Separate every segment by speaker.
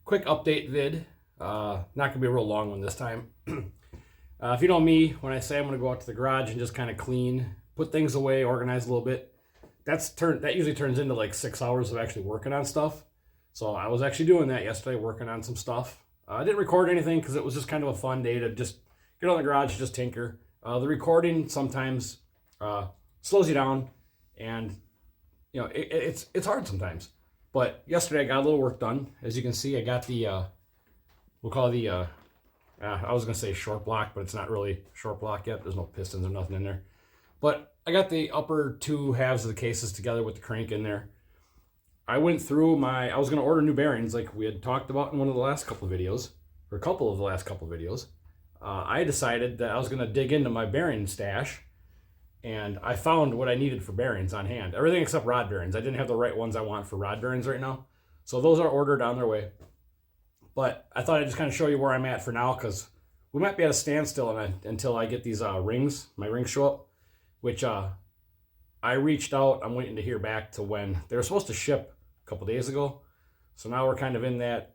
Speaker 1: quick update vid. Not going to be a real long one this time. If you know me, when I say I'm going to go out to the garage and just kind of clean, put things away, organize a little bit, that usually turns into like 6 hours of actually working on stuff. So I was actually doing that yesterday, working on some stuff. I didn't record anything because it was just kind of a fun day to just get on the garage, just tinker. The recording sometimes slows you down, and you know it's hard sometimes. But yesterday I got a little work done. As you can see, I got the we'll call it the I was gonna say short block, but it's not really short block yet. There's no pistons or nothing in there. But I got the upper two halves of the cases together with the crank in there. I went through I was gonna order new bearings like we had talked about in one of the last couple of videos, or a couple of the last couple of videos. I decided that I was gonna dig into my bearing stash, and I found what I needed for bearings on hand. Everything except rod bearings. I didn't have the right ones I want for rod bearings right now. So those are ordered on their way. But I thought I'd just kind of show you where I'm at for now, because we might be at a standstill until I get these rings, my rings show up, which I reached out. I'm waiting to hear back to when they were supposed to ship a couple days ago. So now we're kind of in that,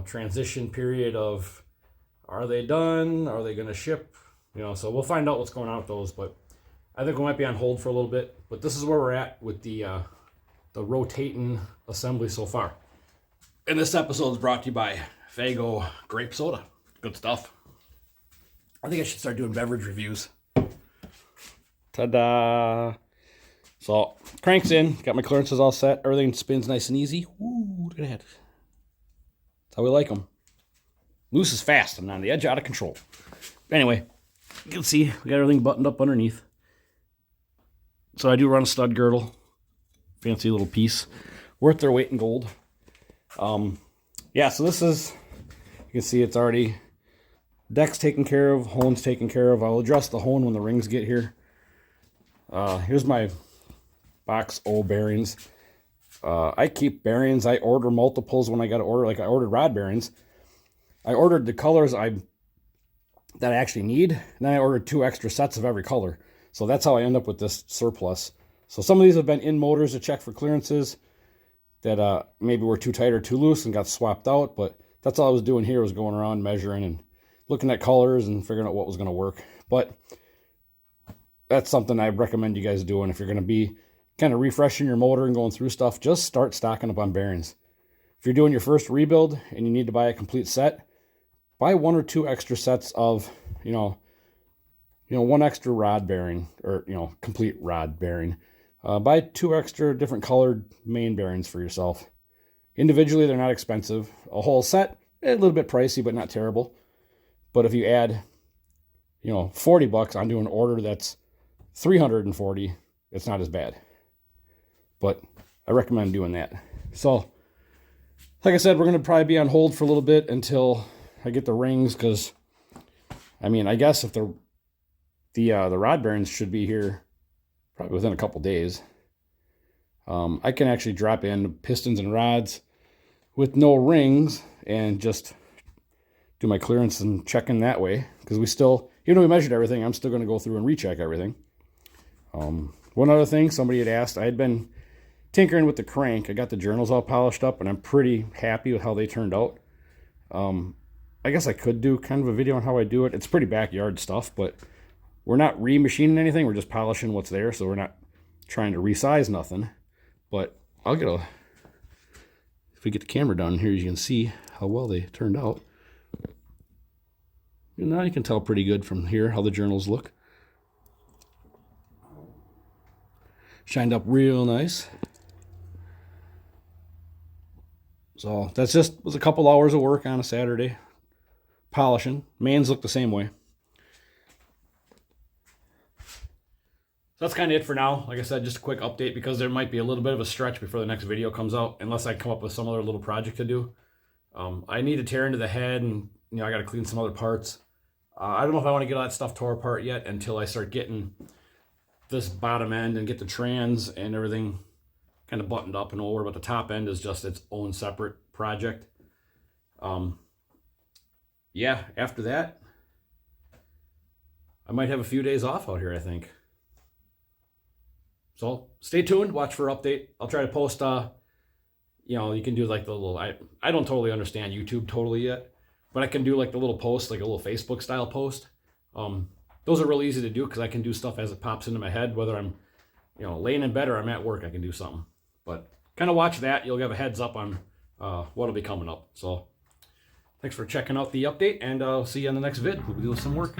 Speaker 1: transition period of, are they done? Are they going to ship? So we'll find out what's going on with those. But I think we might be on hold for a little bit. But this is where we're at with the rotating assembly so far. And this episode is brought to you by Fago Grape Soda. Good stuff. I think I should start doing beverage reviews. Ta-da! So, crank's in. Got my clearances all set. Everything spins nice and easy. Woo, look at that. That's how we like them. Loose is fast and on the edge, out of control. Anyway, you can see we got everything buttoned up underneath. So I do run a stud girdle. Fancy little piece. Worth their weight in gold. So this is, you can see it's already, deck's taken care of, hone's taken care of. I'll adjust the hone when the rings get here. Here's my box O bearings. I keep bearings. I order multiples when I got to order. Like I ordered rod bearings. I ordered the colors that I actually need, and then I ordered 2 extra sets of every color. So that's how I end up with this surplus. So some of these have been in motors to check for clearances that maybe were too tight or too loose and got swapped out. But that's all I was doing here, was going around measuring and looking at colors and figuring out what was going to work. But that's something I recommend you guys doing. If you're going to be kind of refreshing your motor and going through stuff, just start stocking up on bearings. If you're doing your first rebuild and you need to buy a complete set, buy 1 or 2 extra sets of, 1 extra rod bearing, or, complete rod bearing. Buy 2 extra different colored main bearings for yourself. Individually, they're not expensive. A whole set, a little bit pricey, but not terrible. But if you add, $40 onto an order that's $340, it's not as bad. But I recommend doing that. So, like I said, we're going to probably be on hold for a little bit until I get the rings, because, I guess if the rod bearings should be here probably within a couple days. I can actually drop in pistons and rods with no rings and just do my clearance and check in that way, because we still, even though we measured everything, I'm still going to go through and recheck everything. One other thing, somebody had asked, I had been tinkering with the crank. I got the journals all polished up, and I'm pretty happy with how they turned out. I guess I could do kind of a video on how I do it. It's pretty backyard stuff, but we're not remachining anything. We're just polishing what's there, so we're not trying to resize nothing. But if we get the camera down here, you can see how well they turned out. And now you can tell pretty good from here how the journals look. Shined up real nice. So that's was a couple hours of work on a Saturday. Polishing. Mains look the same way. So that's kind of it for now. Like I said, just a quick update, because there might be a little bit of a stretch before the next video comes out, unless I come up with some other little project to do. I need to tear into the head, and I got to clean some other parts. I don't know if I want to get all that stuff tore apart yet until I start getting this bottom end and get the trans and everything kind of buttoned up and over. But the top end is just its own separate project. After that, I might have a few days off out here, I think. So stay tuned, watch for an update. I'll try to post you can do like the little, I don't totally understand YouTube totally yet, but I can do like the little post, like a little Facebook style post. Those are really easy to do because I can do stuff as it pops into my head, whether I'm, laying in bed or I'm at work, I can do something. But kind of watch that. You'll have a heads up on what'll be coming up. So thanks for checking out the update, and I'll see you on the next vid. We'll be doing some work.